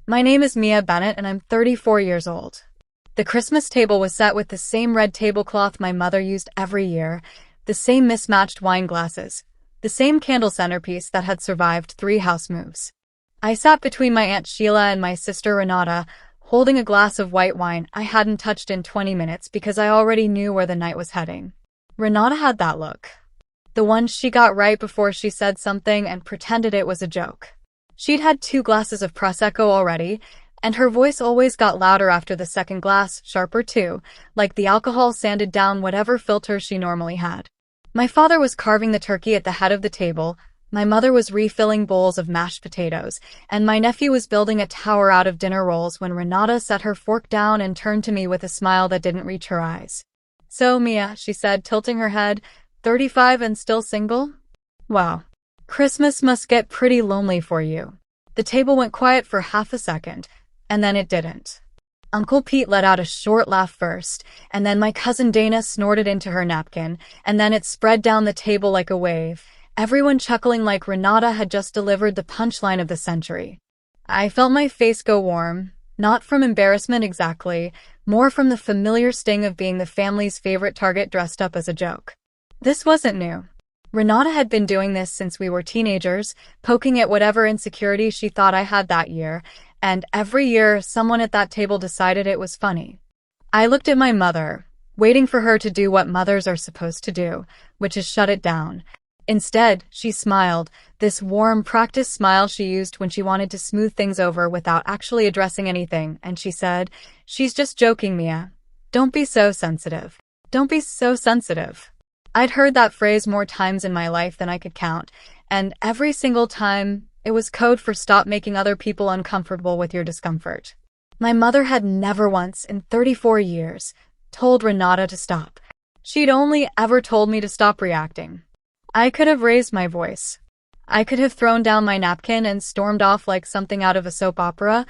My name is Mia Bennett and I'm 34 years old. The Christmas table was set with the same red tablecloth my mother used every year, the same mismatched wine glasses, the same candle centerpiece that had survived 3 house moves. I sat between my Aunt Sheila and my sister Renata, holding a glass of white wine I hadn't touched in 20 minutes because I already knew where the night was heading. Renata had that look. The one she got right before she said something and pretended it was a joke. She'd had 2 glasses of Prosecco already, and her voice always got louder after the second glass, sharper too, like the alcohol sanded down whatever filter she normally had. My father was carving the turkey at the head of the table, my mother was refilling bowls of mashed potatoes, and my nephew was building a tower out of dinner rolls when Renata set her fork down and turned to me with a smile that didn't reach her eyes. "So, Mia," she said, tilting her head, 35 and still single? Wow. Christmas must get pretty lonely for you." The table went quiet for half a second, and then it didn't. Uncle Pete let out a short laugh first, and then my cousin Dana snorted into her napkin, and then it spread down the table like a wave, everyone chuckling like Renata had just delivered the punchline of the century. I felt my face go warm, not from embarrassment exactly, more from the familiar sting of being the family's favorite target dressed up as a joke. This wasn't new. Renata had been doing this since we were teenagers, poking at whatever insecurity she thought I had that year, and every year someone at that table decided it was funny. I looked at my mother, waiting for her to do what mothers are supposed to do, which is shut it down. Instead, she smiled, this warm, practiced smile she used when she wanted to smooth things over without actually addressing anything, and she said, "She's just joking, Mia. Don't be so sensitive. Don't be so sensitive." I'd heard that phrase more times in my life than I could count, and every single time, it was code for stop making other people uncomfortable with your discomfort. My mother had never once, in 34 years, told Renata to stop. She'd only ever told me to stop reacting. I could have raised my voice. I could have thrown down my napkin and stormed off like something out of a soap opera,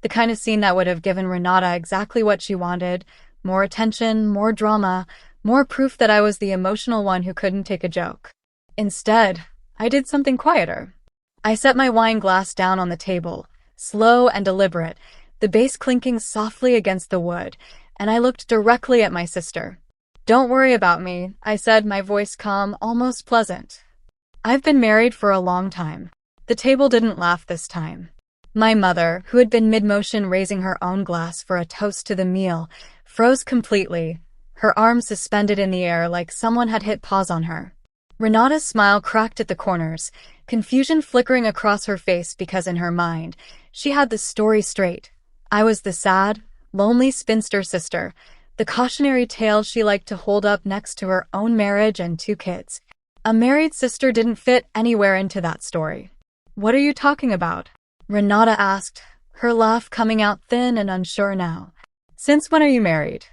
the kind of scene that would have given Renata exactly what she wanted, more attention, more drama, more proof that I was the emotional one who couldn't take a joke. Instead, I did something quieter. I set my wine glass down on the table, slow and deliberate, the base clinking softly against the wood, and I looked directly at my sister. "Don't worry about me," I said, my voice calm, almost pleasant. "I've been married for a long time." The table didn't laugh this time. My mother, who had been mid-motion raising her own glass for a toast to the meal, froze completely, her arms suspended in the air like someone had hit pause on her. Renata's smile cracked at the corners, confusion flickering across her face because in her mind, she had the story straight. I was the sad, lonely spinster sister, the cautionary tale she liked to hold up next to her own marriage and 2 kids. A married sister didn't fit anywhere into that story. "What are you talking about?" Renata asked, her laugh coming out thin and unsure now. "Since when are you married?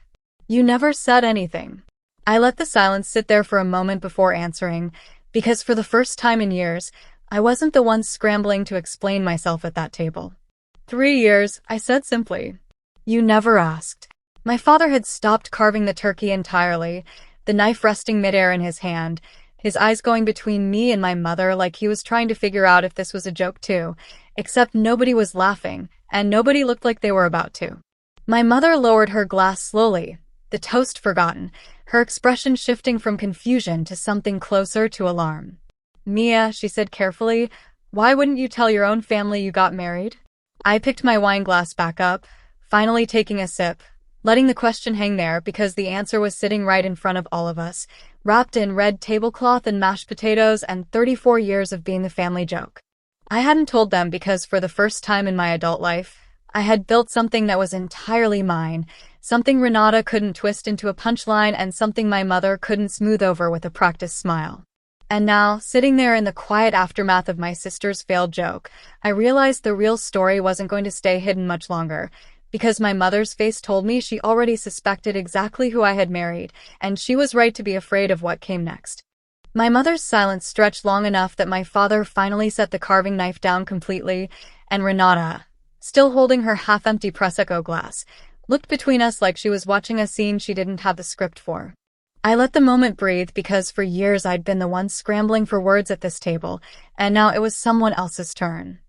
You never said anything." I let the silence sit there for a moment before answering, because for the first time in years, I wasn't the one scrambling to explain myself at that table. 3 years, I said simply. "You never asked." My father had stopped carving the turkey entirely, the knife resting midair in his hand, his eyes going between me and my mother like he was trying to figure out if this was a joke too, except nobody was laughing, and nobody looked like they were about to. My mother lowered her glass slowly, the toast forgotten, her expression shifting from confusion to something closer to alarm. "Mia," she said carefully, "why wouldn't you tell your own family you got married?" I picked my wine glass back up, finally taking a sip, letting the question hang there because the answer was sitting right in front of all of us, wrapped in red tablecloth and mashed potatoes and 34 years of being the family joke. I hadn't told them because for the first time in my adult life, I had built something that was entirely mine, something Renata couldn't twist into a punchline and something my mother couldn't smooth over with a practiced smile. And now, sitting there in the quiet aftermath of my sister's failed joke, I realized the real story wasn't going to stay hidden much longer, because my mother's face told me she already suspected exactly who I had married, and she was right to be afraid of what came next. My mother's silence stretched long enough that my father finally set the carving knife down completely, and Renata, still holding her half-empty Prosecco glass, looked between us like she was watching a scene she didn't have the script for. I let the moment breathe because for years I'd been the one scrambling for words at this table, and now it was someone else's turn.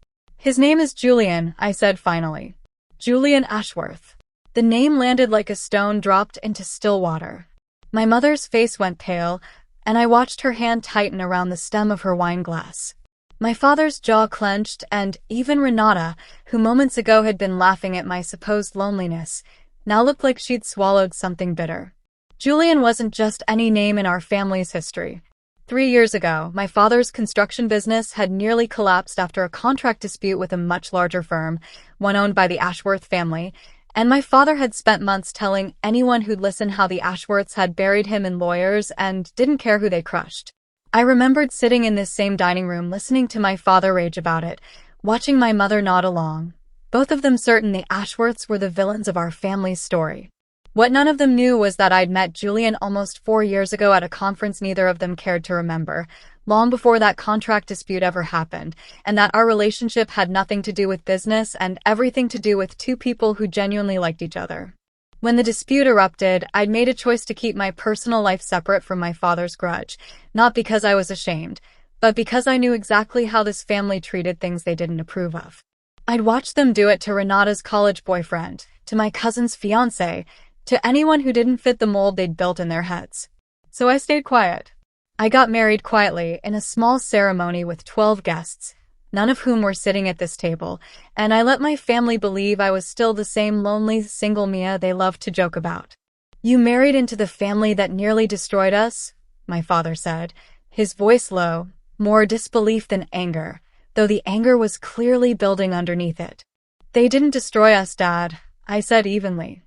His name is Julian, I said finally. Julian Ashworth. The name landed like a stone dropped into still water. My mother's face went pale, and I watched her hand tighten around the stem of her wine glass. My father's jaw clenched, and even Renata, who moments ago had been laughing at my supposed loneliness, now looked like she'd swallowed something bitter. Julian wasn't just any name in our family's history. 3 years ago, my father's construction business had nearly collapsed after a contract dispute with a much larger firm, one owned by the Ashworth family, and my father had spent months telling anyone who'd listen how the Ashworths had buried him in lawyers and didn't care who they crushed. I remembered sitting in this same dining room listening to my father rage about it, watching my mother nod along, both of them certain the Ashworths were the villains of our family's story. What none of them knew was that I'd met Julian almost 4 years ago at a conference neither of them cared to remember, long before that contract dispute ever happened, and that our relationship had nothing to do with business and everything to do with two people who genuinely liked each other. When the dispute erupted, I'd made a choice to keep my personal life separate from my father's grudge, not because I was ashamed, but because I knew exactly how this family treated things they didn't approve of. I'd watched them do it to Renata's college boyfriend, to my cousin's fiancé, to anyone who didn't fit the mold they'd built in their heads. So I stayed quiet. I got married quietly in a small ceremony with 12 guests, none of whom were sitting at this table, and I let my family believe I was still the same lonely, single Mia they loved to joke about. "You married into the family that nearly destroyed us?" my father said, his voice low, more disbelief than anger, though the anger was clearly building underneath it. "They didn't destroy us, Dad," I said evenly.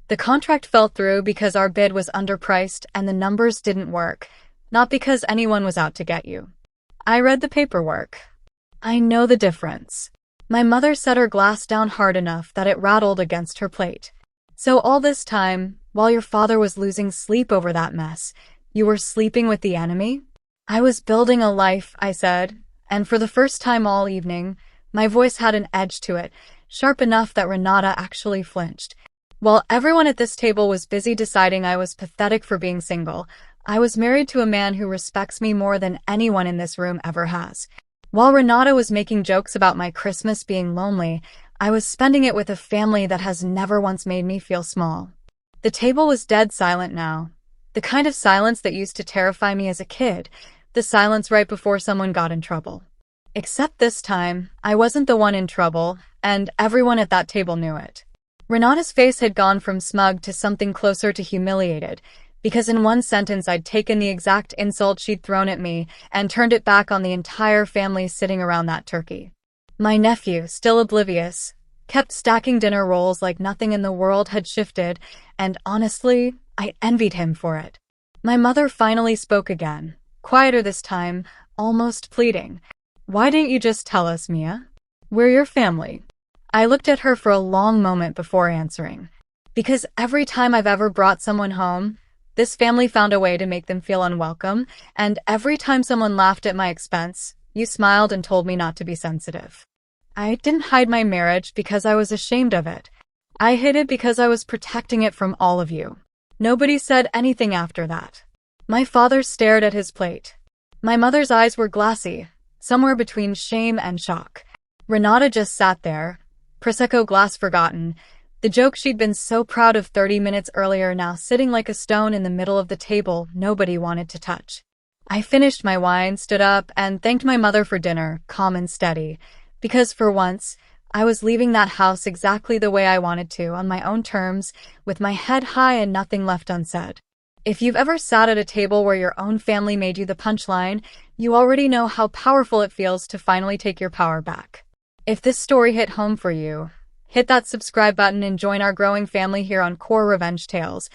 "The contract fell through because our bid was underpriced and the numbers didn't work, not because anyone was out to get you. I read the paperwork. I know the difference." My mother set her glass down hard enough that it rattled against her plate. "So all this time, while your father was losing sleep over that mess, you were sleeping with the enemy?" "I was building a life," I said, and for the first time all evening, my voice had an edge to it, sharp enough that Renata actually flinched. While everyone at this table was busy deciding I was pathetic for being single, I was married to a man who respects me more than anyone in this room ever has. While Renata was making jokes about my Christmas being lonely, I was spending it with a family that has never once made me feel small. The table was dead silent now. The kind of silence that used to terrify me as a kid, the silence right before someone got in trouble. Except this time, I wasn't the one in trouble, and everyone at that table knew it. Renata's face had gone from smug to something closer to humiliated, because in one sentence I'd taken the exact insult she'd thrown at me and turned it back on the entire family sitting around that turkey. My nephew, still oblivious, kept stacking dinner rolls like nothing in the world had shifted, and honestly, I envied him for it. My mother finally spoke again, quieter this time, almost pleading. "Why didn't you just tell us, Mia? We're your family." I looked at her for a long moment before answering. "Because every time I've ever brought someone home, this family found a way to make them feel unwelcome, and every time someone laughed at my expense, you smiled and told me not to be sensitive. I didn't hide my marriage because I was ashamed of it. I hid it because I was protecting it from all of you." Nobody said anything after that. My father stared at his plate. My mother's eyes were glassy, somewhere between shame and shock. Renata just sat there, Prosecco glass forgotten, the joke she'd been so proud of 30 minutes earlier now sitting like a stone in the middle of the table nobody wanted to touch. I finished my wine, stood up, and thanked my mother for dinner, calm and steady, because for once, I was leaving that house exactly the way I wanted to, on my own terms, with my head high and nothing left unsaid. If you've ever sat at a table where your own family made you the punchline, you already know how powerful it feels to finally take your power back. If this story hit home for you, hit that subscribe button and join our growing family here on Core Revenge Tales.